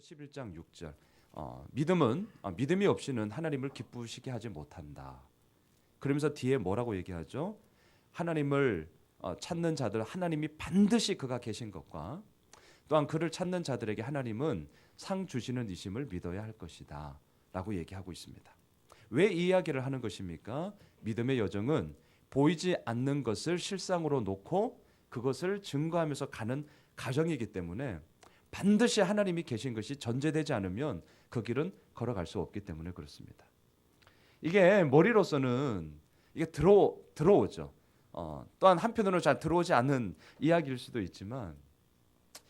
11장 6절. 믿음이 없이는 하나님을 기쁘시게 하지 못한다. 그러면서 뒤에 뭐라고 얘기하죠? 하나님을 찾는 자들, 하나님이 반드시 그가 계신 것과 또한 그를 찾는 자들에게 하나님은 상 주시는 이심을 믿어야 할 것이다 라고 얘기하고 있습니다. 왜 이 이야기를 하는 것입니까? 믿음의 여정은 보이지 않는 것을 실상으로 놓고 그것을 증거하면서 가는 과정이기 때문에 반드시 하나님이 계신 것이 전제되지 않으면 그 길은 걸어갈 수 없기 때문에 그렇습니다. 이게 머리로서는 이게 들어오죠. 또한 한편으로는 잘 들어오지 않는 이야기일 수도 있지만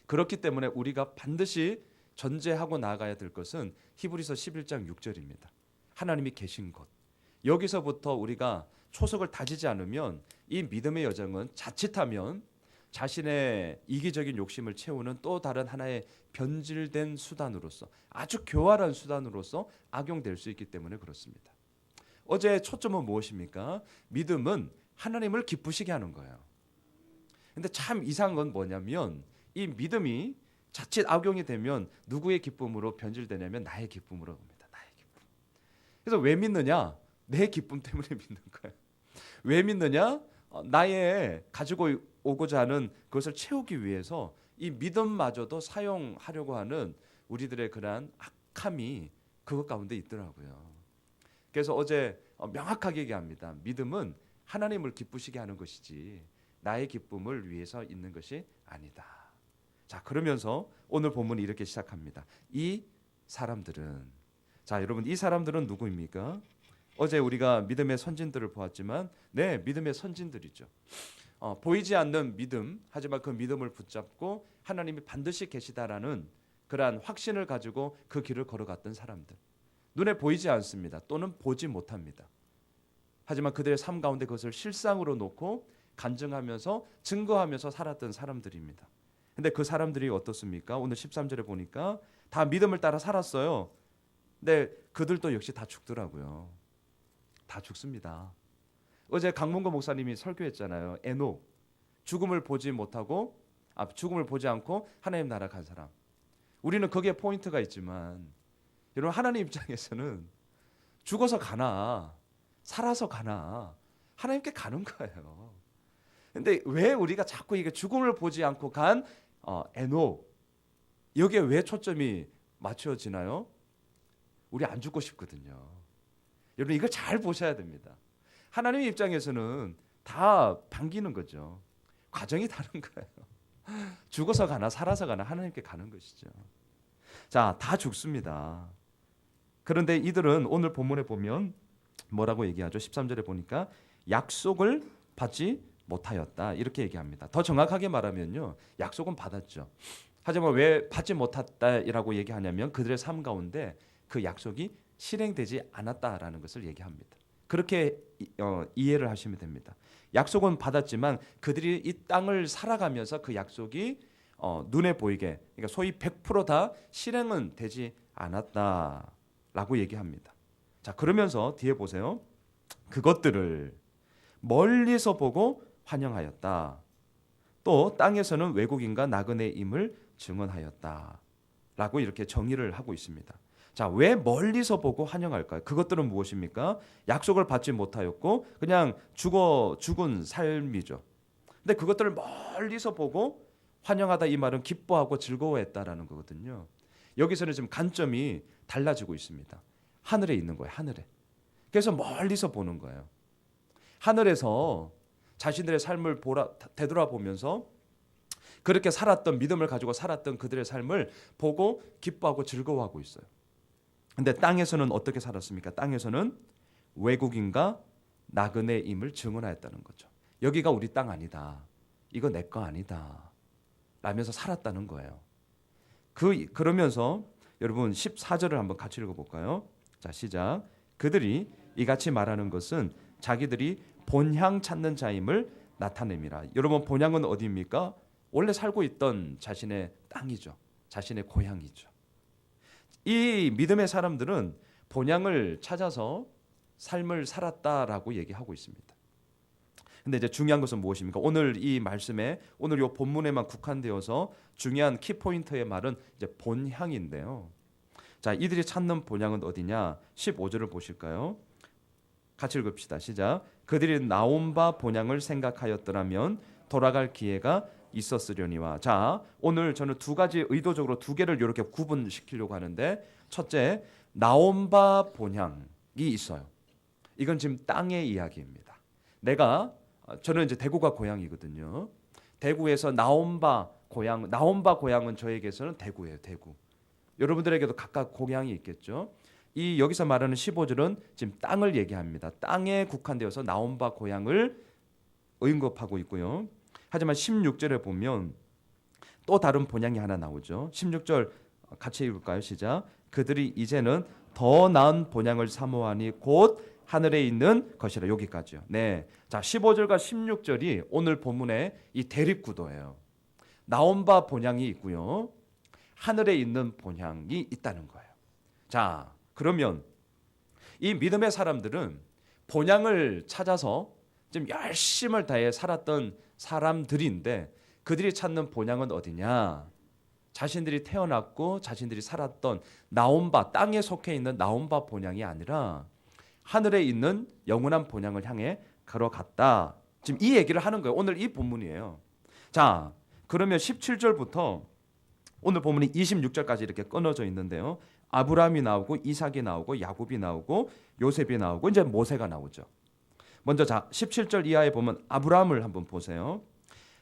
그렇기 때문에 우리가 반드시 전제하고 나아가야 될 것은 히브리서 11장 6절입니다. 하나님이 계신 곳. 여기서부터 우리가 초석을 다지지 않으면 이 믿음의 여정은 자칫하면 자신의 이기적인 욕심을 채우는 또 다른 하나의 변질된 수단으로서 아주 교활한 수단으로서 악용될 수 있기 때문에 그렇습니다. 어제 초점은 무엇입니까? 믿음은 하나님을 기쁘시게 하는 거예요. 근데 참 이상한 건 뭐냐면 이 믿음이 자칫 악용이 되면 누구의 기쁨으로 변질되냐면 나의 기쁨으로 옵니다. 나의 기쁨. 그래서 왜 믿느냐? 내 기쁨 때문에 믿는 거예요. 왜 믿느냐? 나의 가지고 오고자 하는 그것을 채우기 위해서 이 믿음마저도 사용하려고 하는 우리들의 그러한 악함이 그것 가운데 있더라고요. 그래서 어제 명확하게 얘기합니다. 믿음은 하나님을 기쁘시게 하는 것이지 나의 기쁨을 위해서 있는 것이 아니다. 자, 그러면서 오늘 본문이 이렇게 시작합니다. 이 사람들은, 자, 여러분, 이 사람들은 누구입니까? 어제 우리가 믿음의 선진들을 보았지만 네, 믿음의 선진들이죠. 보이지 않는 믿음, 하지만 그 믿음을 붙잡고 하나님이 반드시 계시다라는 그러한 확신을 가지고 그 길을 걸어갔던 사람들. 눈에 보이지 않습니다. 또는 보지 못합니다. 하지만 그들의 삶 가운데 그것을 실상으로 놓고 간증하면서 증거하면서 살았던 사람들입니다. 근데 그 사람들이 어떻습니까? 오늘 13절에 보니까 다 믿음을 따라 살았어요. 근데 그들도 역시 다 죽더라고요. 다 죽습니다. 어제 강문고 목사님이 설교했잖아요. 에녹, 죽음을 보지 않고 하나님 나라 간 사람. 우리는 거기에 포인트가 있지만 여러분, 하나님 입장에서는 죽어서 가나 살아서 가나 하나님께 가는 거예요. 근데 왜 우리가 자꾸 이게 죽음을 보지 않고 간 에녹, 여기에 왜 초점이 맞춰지나요? 우리 안 죽고 싶거든요. 여러분, 이걸 잘 보셔야 됩니다. 하나님 입장에서는 다 반기는 거죠. 과정이 다른 거예요. 죽어서 가나 살아서 가나 하나님께 가는 것이죠. 자, 다 죽습니다. 그런데 이들은 오늘 본문에 보면 뭐라고 얘기하죠? 13절에 보니까 약속을 받지 못하였다 이렇게 얘기합니다. 더 정확하게 말하면요, 약속은 받았죠. 하지만 왜 받지 못했다라고 얘기하냐면 그들의 삶 가운데 그 약속이 실행되지 않았다라는 것을 얘기합니다. 그렇게 이해를 하시면 됩니다. 약속은 받았지만 그들이 이 땅을 살아가면서 그 약속이 눈에 보이게, 그러니까 소위 100%다 실행은 되지 않았다라고 얘기합니다. 자, 그러면서 뒤에 보세요. 그것들을 멀리서 보고 환영하였다. 또 땅에서는 외국인과 나그네임을 증언하였다라고 이렇게 정의를 하고 있습니다. 자, 왜 멀리서 보고 환영할까요? 그것들은 무엇입니까? 약속을 받지 못하였고 그냥 죽은 삶이죠. 근데 그것들을 멀리서 보고 환영하다, 이 말은 기뻐하고 즐거워했다라는 거거든요. 여기서는 지금 관점이 달라지고 있습니다. 하늘에 있는 거예요. 하늘에. 그래서 멀리서 보는 거예요. 하늘에서 자신들의 삶을 되돌아보면서 그렇게 살았던, 믿음을 가지고 살았던 그들의 삶을 보고 기뻐하고 즐거워하고 있어요. 근데 땅에서는 어떻게 살았습니까? 땅에서는 외국인과 나그네임을 증언하였다는 거죠. 여기가 우리 땅 아니다. 이거 내 거 아니다. 라면서 살았다는 거예요. 그러면서 여러분 14절을 한번 같이 읽어볼까요? 자, 시작. 그들이 이같이 말하는 것은 자기들이 본향 찾는 자임을 나타냅니다. 여러분, 본향은 어디입니까? 원래 살고 있던 자신의 땅이죠. 자신의 고향이죠. 이 믿음의 사람들은 본향을 찾아서 삶을 살았다라고 얘기하고 있습니다. 근데 이제 중요한 것은 무엇입니까? 오늘 이 말씀에 오늘 이 본문에만 국한되어서 중요한 키포인트의 말은 이제 본향인데요. 자, 이들이 찾는 본향은 어디냐? 15절을 보실까요? 같이 읽읍시다. 시작. 그들이 나온 바 본향을 생각하였더라면 돌아갈 기회가 있었으려니와. 자, 오늘 저는 두 가지 의도적으로 두 개를 이렇게 구분시키려고 하는데, 첫째, 나온 바 본향이 있어요. 이건 지금 땅의 이야기입니다. 저는 이제 대구가 고향이거든요. 대구에서 나온 바 고향은 저에게서는 대구예요. 대구. 여러분들에게도 각각 고향이 있겠죠. 이 여기서 말하는 15절은 지금 땅을 얘기합니다. 땅에 국한되어서 나온 바 고향을 언급하고 있고요. 하지만 16절에 보면 또 다른 본향이 하나 나오죠. 16절 같이 읽을까요? 시작. 그들이 이제는 더 나은 본향을 사모하니 곧 하늘에 있는 것이라. 여기까지요. 네. 자, 15절과 16절이 오늘 본문의 이 대립 구도예요. 나온 바 본향이 있고요. 하늘에 있는 본향이 있다는 거예요. 자, 그러면 이 믿음의 사람들은 본향을 찾아서 좀 열심을 다해 살았던 사람들인데, 그들이 찾는 본향은 어디냐? 자신들이 태어났고 자신들이 살았던 나온 바, 땅에 속해 있는 나온 바 본향이 아니라 하늘에 있는 영원한 본향을 향해 걸어갔다. 지금 이 얘기를 하는 거예요. 오늘 이 본문이에요. 자, 그러면 17절부터 오늘 본문이 26절까지 이렇게 끊어져 있는데요. 아브라함이 나오고 이삭이 나오고 야곱이 나오고 요셉이 나오고 이제 모세가 나오죠. 먼저 자, 17절 이하에 보면 아브라함을 한번 보세요.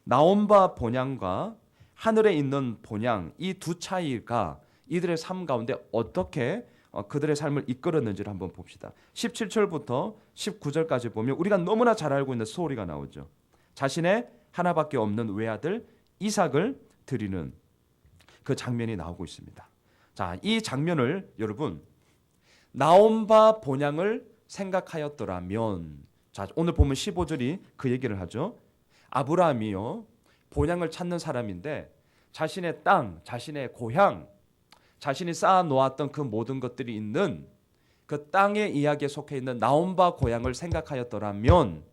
나온 바 본향과 하늘에 있는 본향, 이 두 차이가 이들의 삶 가운데 어떻게 그들의 삶을 이끌었는지를 한번 봅시다. 17절부터 19절까지 보면 우리가 너무나 잘 알고 있는 스토리가 나오죠. 자신의 하나밖에 없는 외아들 이삭을 드리는 그 장면이 나오고 있습니다. 자, 이 장면을 여러분 나온 바 본향을 생각하였더라면, 자, 오늘 보면 15절이 그 얘기를 하죠. 아브라함이요, 본향을 찾는 사람인데 자신의 땅, 자신의 고향, 자신이 쌓아놓았던 그 모든 것들이 있는 그 땅의 이야기에 속해 있는 나온 바 고향을 생각하였더라면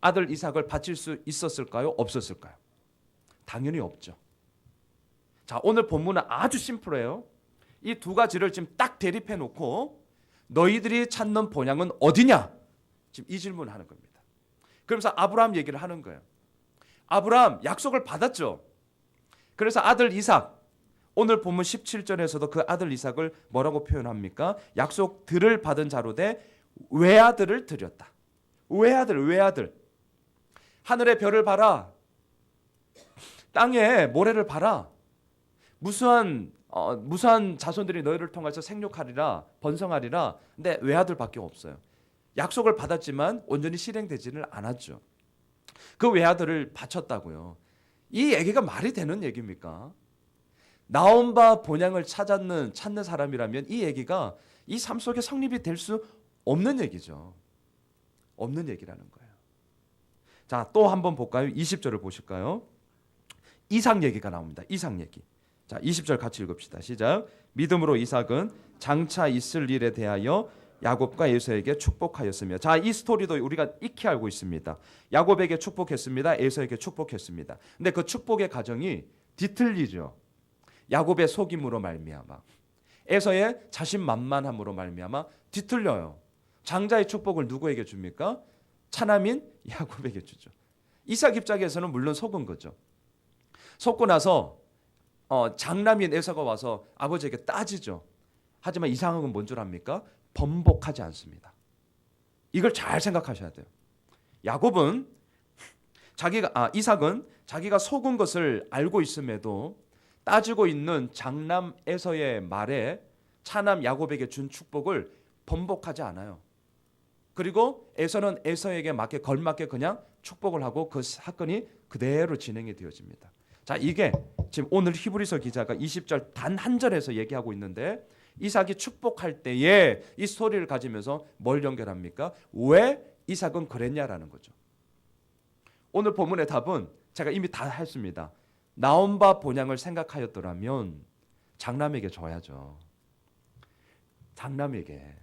아들 이삭을 바칠 수 있었을까요? 없었을까요? 당연히 없죠. 자, 오늘 본문은 아주 심플해요. 이 두 가지를 지금 딱 대립해 놓고 너희들이 찾는 본향은 어디냐? 지금 이 질문을 하는 겁니다. 그러면서 아브라함 얘기를 하는 거예요. 아브라함 약속을 받았죠. 그래서 아들 이삭, 오늘 본문 17절에서도 그 아들 이삭을 뭐라고 표현합니까? 약속들을 받은 자로 돼 외아들을 드렸다. 외아들. 하늘의 별을 봐라. 땅에 모래를 봐라. 무수한 자손들이 너희를 통해서 생육하리라, 번성하리라. 근데 외아들밖에 없어요. 약속을 받았지만 온전히 실행되지는 않았죠. 그 외아들을 바쳤다고요. 이 얘기가 말이 되는 얘기입니까? 나온 바 본향을 찾는 사람이라면 이 얘기가 이 삶 속에 성립이 될 수 없는 얘기죠. 없는 얘기라는 거예요. 자, 또 한번 볼까요? 20절을 보실까요? 이삭 얘기가 나옵니다. 이삭 얘기. 자, 20절 같이 읽읍시다. 시작. 믿음으로 이삭은 장차 있을 일에 대하여 야곱과 에서에게 축복하였으며. 자, 이 스토리도 우리가 익히 알고 있습니다. 야곱에게 축복했습니다. 에서에게 축복했습니다. 근데 그 축복의 과정이 뒤틀리죠. 야곱의 속임으로 말미암아, 에서의 자신만만함으로 말미암아 뒤틀려요. 장자의 축복을 누구에게 줍니까? 차남인 야곱에게 주죠. 이삭 입장에서는 물론 속은 거죠. 속고 나서 장남인 에서가 와서 아버지에게 따지죠. 하지만 이상한 건 뭔 줄 압니까? 번복하지 않습니다. 이걸 잘 생각하셔야 돼요. 이삭은 자기가 속은 것을 알고 있음에도 따지고 있는 장남 에서의 말에 차남 야곱에게 준 축복을 번복하지 않아요. 그리고 에서는 에서에게 걸맞게 그냥 축복을 하고 그 사건이 그대로 진행이 되어집니다. 자, 이게 지금 오늘 히브리서 기자가 20절 단 한 절에서 얘기하고 있는데, 이삭이 축복할 때에 이 스토리를 가지면서 뭘 연결합니까? 왜 이삭은 그랬냐라는 거죠. 오늘 본문의 답은 제가 이미 다 했습니다. 나온 바 본향을 생각하였더라면 장남에게 줘야죠. 장남에게.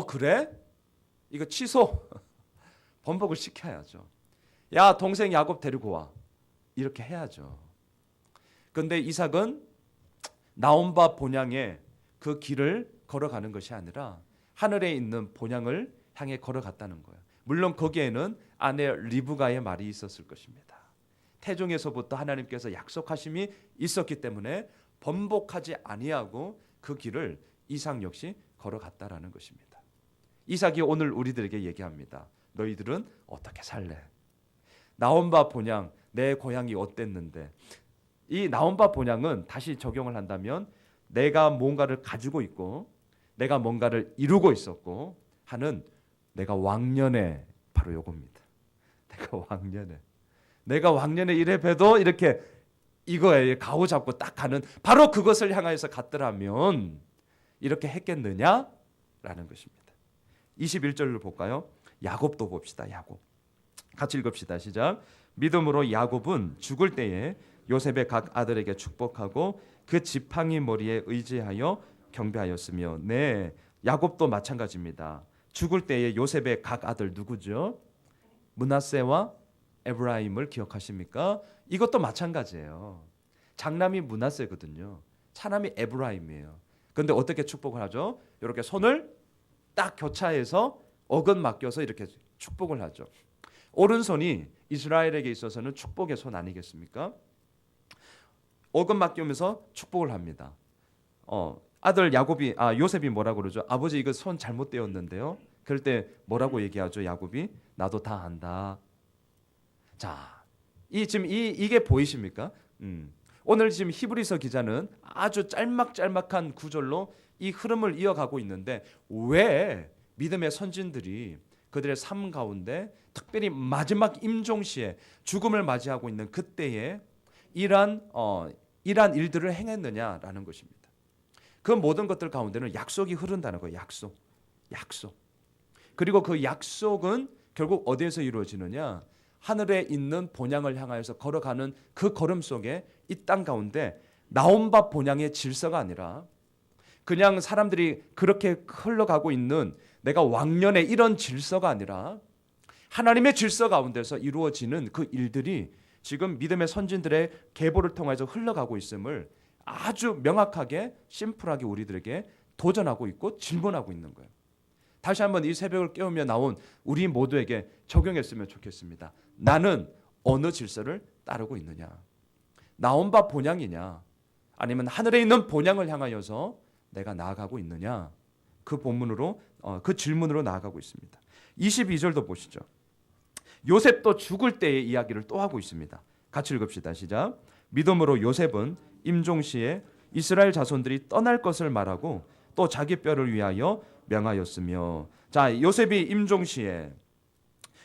그래? 이거 취소. 번복을 시켜야죠. 야, 동생 야곱 데리고 와. 이렇게 해야죠. 그런데 이삭은 나온 바 본향의 그 길을 걸어가는 것이 아니라 하늘에 있는 본향을 향해 걸어갔다는 거예요. 물론 거기에는 아내 리브가의 말이 있었을 것입니다. 태중에서부터 하나님께서 약속하심이 있었기 때문에 번복하지 아니하고 그 길을 이삭 역시 걸어갔다라는 것입니다. 이삭이 오늘 우리들에게 얘기합니다. 너희들은 어떻게 살래? 나온 바 본향, 내 고향이 어땠는데? 이 나온 바 본향은 다시 적용을 한다면 내가 뭔가를 가지고 있고 내가 뭔가를 이루고 있었고 하는 내가 왕년에 바로 요겁니다. 내가 왕년에 이래 봬도 이렇게 이거에 가오 잡고 딱 가는 바로 그것을 향하여서 갔더라면 이렇게 했겠느냐라는 것입니다. 21절을 볼까요? 야곱도 봅시다. 야곱. 같이 읽읍시다. 시작. 믿음으로 야곱은 죽을 때에 요셉의 각 아들에게 축복하고 그 지팡이 머리에 의지하여 경배하였으며 네, 야곱도 마찬가지입니다. 죽을 때에 요셉의 각 아들 누구죠? 므낫세와 에브라임을 기억하십니까? 이것도 마찬가지예요. 장남이 므낫세거든요. 차남이 에브라임이에요. 그런데 어떻게 축복을 하죠? 이렇게 손을 딱 교차해서 어긋 맡겨서 이렇게 축복을 하죠. 오른손이 이스라엘에게 있어서는 축복의 손 아니겠습니까? 어긋 맡기면서 축복을 합니다. 아들 요셉이 뭐라고 그러죠? 아버지 이거 손 잘못 떼었는데요. 그럴 때 뭐라고 얘기하죠? 야곱이 나도 다 안다. 자, 지금 이게 보이십니까? 오늘 지금 히브리서 기자는 아주 짤막짤막한 구절로 이 흐름을 이어가고 있는데 왜 믿음의 선진들이 그들의 삶 가운데 특별히 마지막 임종시에 죽음을 맞이하고 있는 그때에 이러한 일들을 행했느냐라는 것입니다. 그 모든 것들 가운데는 약속이 흐른다는 거예요. 약속. 그리고 그 약속은 결국 어디에서 이루어지느냐? 하늘에 있는 본향을 향하여서 걸어가는 그 걸음 속에 이 땅 가운데 나온 바 본향의 질서가 아니라 그냥 사람들이 그렇게 흘러가고 있는 내가 왕년의 이런 질서가 아니라 하나님의 질서 가운데서 이루어지는 그 일들이 지금 믿음의 선진들의 계보를 통해서 흘러가고 있음을 아주 명확하게 심플하게 우리들에게 도전하고 있고 질문하고 있는 거예요. 다시 한번 이 새벽을 깨우며 나온 우리 모두에게 적용했으면 좋겠습니다. 나는 어느 질서를 따르고 있느냐? 나온 바 본향이냐? 아니면 하늘에 있는 본향을 향하여서 내가 나아가고 있느냐? 그 본문으로 그 질문으로 나아가고 있습니다. 22절도 보시죠. 요셉도 죽을 때의 이야기를 또 하고 있습니다. 같이 읽읍시다. 시작. 믿음으로 요셉은 임종시에 이스라엘 자손들이 떠날 것을 말하고 또 자기 뼈를 위하여 명하였으며. 자, 요셉이 임종시에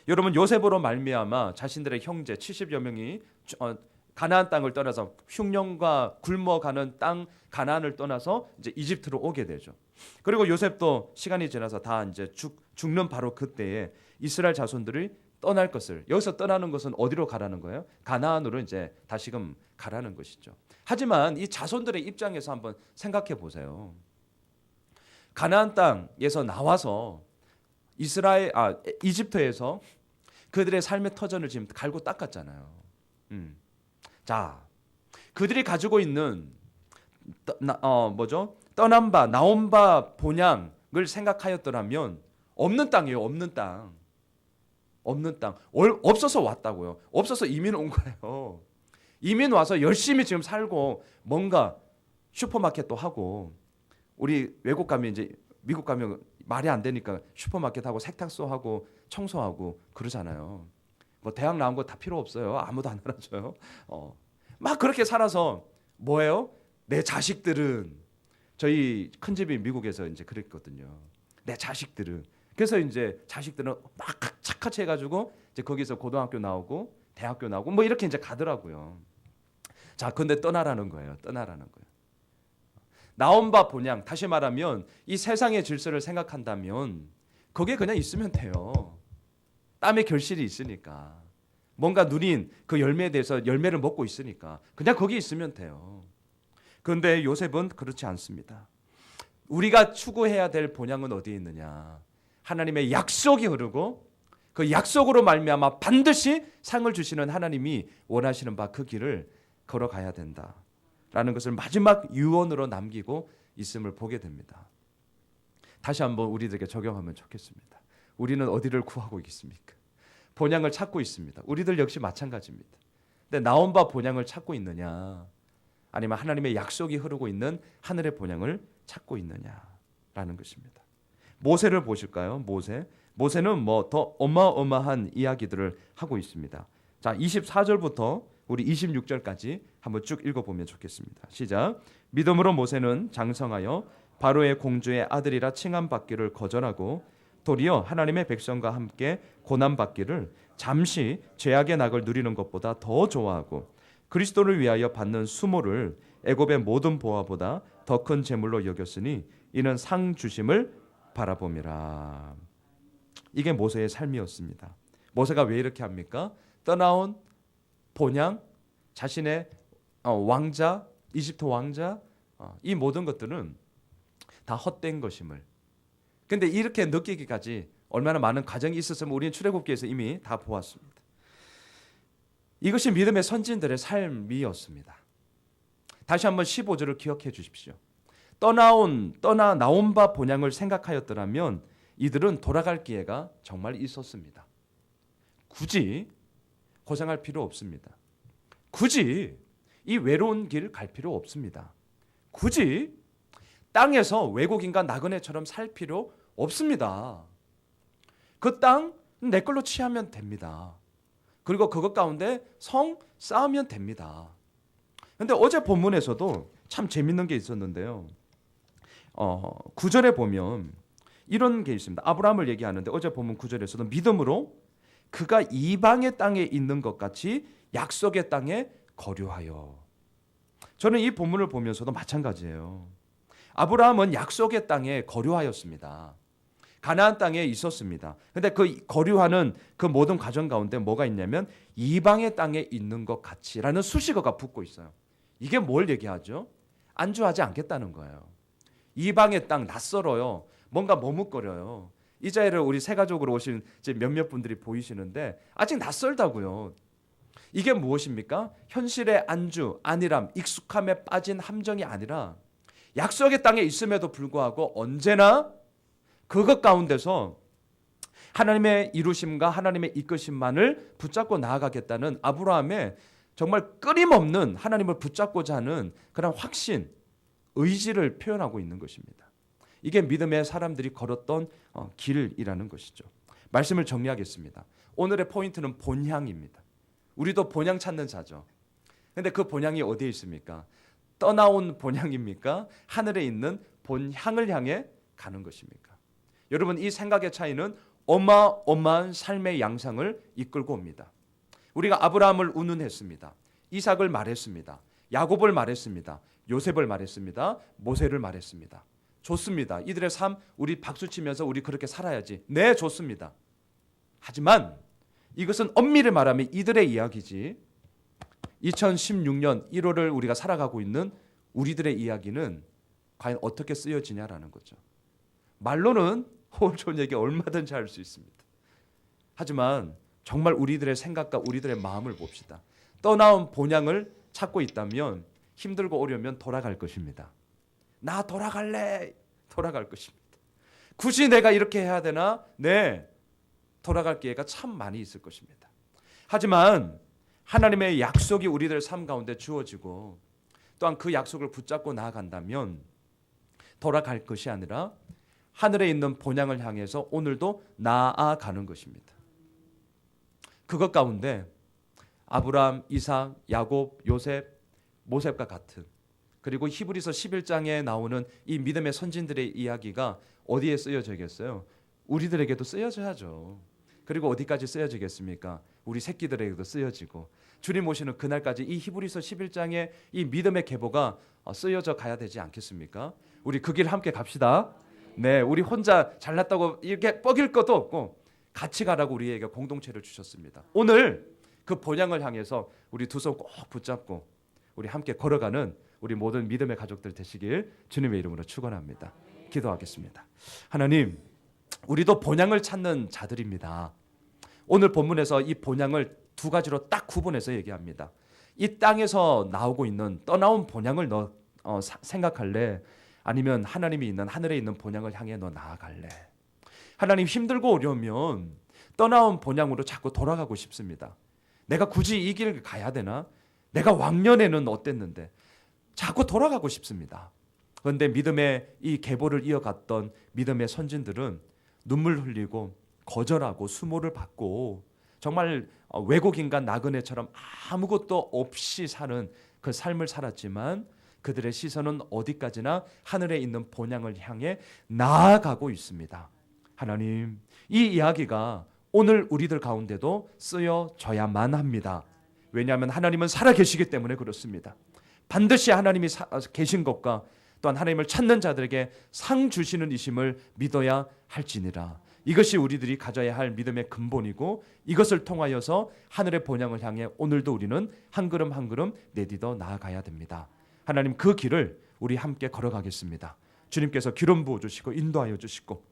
여러분 요셉으로 말미암아 자신들의 형제 70여 명이 가나안 땅을 떠나서 흉년과 굶어가는 땅 가나안을 떠나서 이제 이집트로 오게 되죠. 그리고 요셉도 시간이 지나서 다 이제 죽는 바로 그때에 이스라엘 자손들이 떠날 것을, 여기서 떠나는 것은 어디로 가라는 거예요? 가나안으로 이제 다시금 가라는 것이죠. 하지만 이 자손들의 입장에서 한번 생각해 보세요. 가나안 땅에서 나와서 이집트에서 그들의 삶의 터전을 지금 갈고 닦았잖아요. 자, 그들이 가지고 있는 떠난 바, 나온 바 본향을 생각하였더라면 없는 땅이에요. 없는 땅. 없어서 왔다고요. 없어서 이민 온 거예요. 이민 와서 열심히 지금 살고 뭔가 슈퍼마켓도 하고, 우리 외국 가면 이제 미국 가면 말이 안 되니까 슈퍼마켓하고 세탁소하고 청소하고 그러잖아요. 뭐 대학 나온 거 다 필요 없어요. 아무도 안 알아줘요. 막 그렇게 살아서 뭐예요? 내 자식들은, 저희 큰 집이 미국에서 이제 그랬거든요. 내 자식들은, 그래서 이제 자식들은 막 착같이 해가지고 이제 거기서 고등학교 나오고 대학교 나오고 뭐 이렇게 이제 가더라고요. 자, 근데 떠나라는 거예요. 나온 바 본향, 다시 말하면 이 세상의 질서를 생각한다면 거기에 그냥 있으면 돼요. 땀의 결실이 있으니까, 뭔가 누린 그 열매에 대해서 열매를 먹고 있으니까 그냥 거기 있으면 돼요. 그런데 요셉은 그렇지 않습니다. 우리가 추구해야 될 본향은 어디에 있느냐? 하나님의 약속이 흐르고 그 약속으로 말미암아 반드시 상을 주시는 하나님이 원하시는 바 그 길을 걸어가야 된다라는 것을 마지막 유언으로 남기고 있음을 보게 됩니다. 다시 한번 우리들에게 적용하면 좋겠습니다. 우리는 어디를 구하고 있습니까? 본향을 찾고 있습니다. 우리들 역시 마찬가지입니다. 근데 나온 바 본향을 찾고 있느냐, 아니면 하나님의 약속이 흐르고 있는 하늘의 본향을 찾고 있느냐라는 것입니다. 모세를 보실까요? 모세는 뭐 더 어마어마한 이야기들을 하고 있습니다. 자, 24절부터 우리 26절까지 한번 쭉 읽어보면 좋겠습니다. 시작. 믿음으로 모세는 장성하여 바로의 공주의 아들이라 칭함받기를 거절하고 도리어 하나님의 백성과 함께 고난받기를 잠시 죄악의 낙을 누리는 것보다 더 좋아하고 그리스도를 위하여 받는 수모를 애굽의 모든 보화보다 더 큰 재물로 여겼으니 이는 상 주심을 바라봄이라. 이게 모세의 삶이었습니다. 모세가 왜 이렇게 합니까? 떠나온 본향, 자신의 왕자, 이집트 왕자, 이 모든 것들은 다 헛된 것임을. 근데 이렇게 느끼기까지 얼마나 많은 과정이 있었으면 우리는 출애굽기에서 이미 다 보았습니다. 이것이 믿음의 선진들의 삶이었습니다. 다시 한번 15절을 기억해 주십시오. 나온 바 본향을 생각하였더라면 이들은 돌아갈 기회가 정말 있었습니다. 굳이 고생할 필요 없습니다. 굳이 이 외로운 길 갈 필요 없습니다. 굳이 땅에서 외국인과 나그네처럼 살 필요 없습니다. 그 땅 내 걸로 취하면 됩니다. 그리고 그것 가운데 성 쌓으면 됩니다. 그런데 어제 본문에서도 참 재밌는 게 있었는데요. 9절에 보면 이런 게 있습니다. 아브라함을 얘기하는데 어제 본문 9절에서도 믿음으로 그가 이방의 땅에 있는 것 같이 약속의 땅에 거류하여. 저는 이 본문을 보면서도 마찬가지예요. 아브라함은 약속의 땅에 거류하였습니다. 가나안 땅에 있었습니다. 근데 그 거류하는 그 모든 과정 가운데 뭐가 있냐면 이방의 땅에 있는 것 같이라는 수식어가 붙고 있어요. 이게 뭘 얘기하죠? 안주하지 않겠다는 거예요. 이방의 땅 낯설어요. 뭔가 머뭇거려요. 이 자리를 우리 새 가족으로 오신 몇몇 분들이 보이시는데 아직 낯설다고요. 이게 무엇입니까? 현실의 안주, 안일함, 익숙함에 빠진 함정이 아니라 약속의 땅에 있음에도 불구하고 언제나 그것 가운데서 하나님의 이루심과 하나님의 이끄심만을 붙잡고 나아가겠다는 아브라함의 정말 끊임없는 하나님을 붙잡고자 하는 그런 확신, 의지를 표현하고 있는 것입니다. 이게 믿음의 사람들이 걸었던 길이라는 것이죠. 말씀을 정리하겠습니다. 오늘의 포인트는 본향입니다. 우리도 본향 찾는 자죠. 그런데 그 본향이 어디에 있습니까? 떠나온 본향입니까? 하늘에 있는 본향을 향해 가는 것입니까? 여러분, 이 생각의 차이는 어마어마한 삶의 양상을 이끌고 옵니다. 우리가 아브라함을 운운했습니다. 이삭을 말했습니다. 야곱을 말했습니다. 요셉을 말했습니다. 모세를 말했습니다. 좋습니다. 이들의 삶 우리 박수치면서 우리 그렇게 살아야지. 네, 좋습니다. 하지만 이것은 엄밀히 말하면 이들의 이야기지 2016년 1월을 우리가 살아가고 있는 우리들의 이야기는 과연 어떻게 쓰여지냐라는 거죠. 말로는 좋은 얘기 얼마든지 할 수 있습니다. 하지만 정말 우리들의 생각과 우리들의 마음을 봅시다. 떠나온 본향을 찾고 있다면 힘들고 어려우면 돌아갈 것입니다. 나 돌아갈래. 돌아갈 것입니다. 굳이 내가 이렇게 해야 되나? 네. 돌아갈 기회가 참 많이 있을 것입니다. 하지만 하나님의 약속이 우리들 삶 가운데 주어지고 또한 그 약속을 붙잡고 나아간다면 돌아갈 것이 아니라 하늘에 있는 본향을 향해서 오늘도 나아가는 것입니다. 그것 가운데 아브라함, 이삭, 야곱, 요셉, 모셉과 같은 그리고 히브리서 11장에 나오는 이 믿음의 선진들의 이야기가 어디에 쓰여져야겠어요? 우리들에게도 쓰여져야죠. 그리고 어디까지 쓰여지겠습니까? 우리 새끼들에게도 쓰여지고 주님 오시는 그날까지 이 히브리서 11장의 이 믿음의 계보가 쓰여져 가야 되지 않겠습니까? 우리 그 길 함께 갑시다. 네, 우리 혼자 잘났다고 이렇게 뻐길 것도 없고 같이 가라고 우리에게 공동체를 주셨습니다. 오늘 그 본향을 향해서 우리 두 손 꼭 붙잡고 우리 함께 걸어가는 우리 모든 믿음의 가족들 되시길 주님의 이름으로 축원합니다. 기도하겠습니다. 하나님, 우리도 본향을 찾는 자들입니다. 오늘 본문에서 이 본향을 두 가지로 딱 구분해서 얘기합니다. 이 땅에서 나오고 있는 떠나온 본향을 너 생각할래? 아니면 하나님이 있는 하늘에 있는 본향을 향해 너 나아갈래? 하나님 힘들고 어려우면 떠나온 본향으로 자꾸 돌아가고 싶습니다. 내가 굳이 이 길을 가야 되나? 내가 왕년에는 어땠는데? 자꾸 돌아가고 싶습니다. 그런데 믿음의 이 계보를 이어갔던 믿음의 선진들은 눈물 흘리고 거절하고 수모를 받고 정말 외국인과 나그네처럼 아무것도 없이 사는 그 삶을 살았지만 그들의 시선은 어디까지나 하늘에 있는 본향을 향해 나아가고 있습니다. 하나님, 이 이야기가 오늘 우리들 가운데도 쓰여져야만 합니다. 왜냐하면 하나님은 살아계시기 때문에 그렇습니다. 반드시 하나님이 계신 것과 또한 하나님을 찾는 자들에게 상 주시는 이심을 믿어야 할지니라. 이것이 우리들이 가져야 할 믿음의 근본이고 이것을 통하여서 하늘의 본향을 향해 오늘도 우리는 한 걸음 한 걸음 내딛어 나아가야 됩니다. 하나님 그 길을 우리 함께 걸어가겠습니다. 주님께서 기름 부어주시고 인도하여 주시고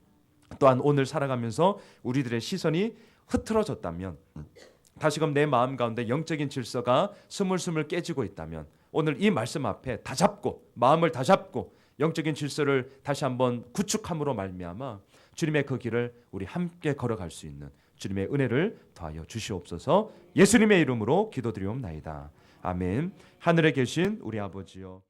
또한 오늘 살아가면서 우리들의 시선이 흐트러졌다면 다시금 내 마음 가운데 영적인 질서가 스물스물 깨지고 있다면 오늘 이 말씀 앞에 다잡고 마음을 다잡고 영적인 질서를 다시 한번 구축함으로 말미암아 주님의 그 길을 우리 함께 걸어갈 수 있는 주님의 은혜를 더하여 주시옵소서. 예수님의 이름으로 기도드리옵나이다. 아멘. 하늘에 계신 우리 아버지여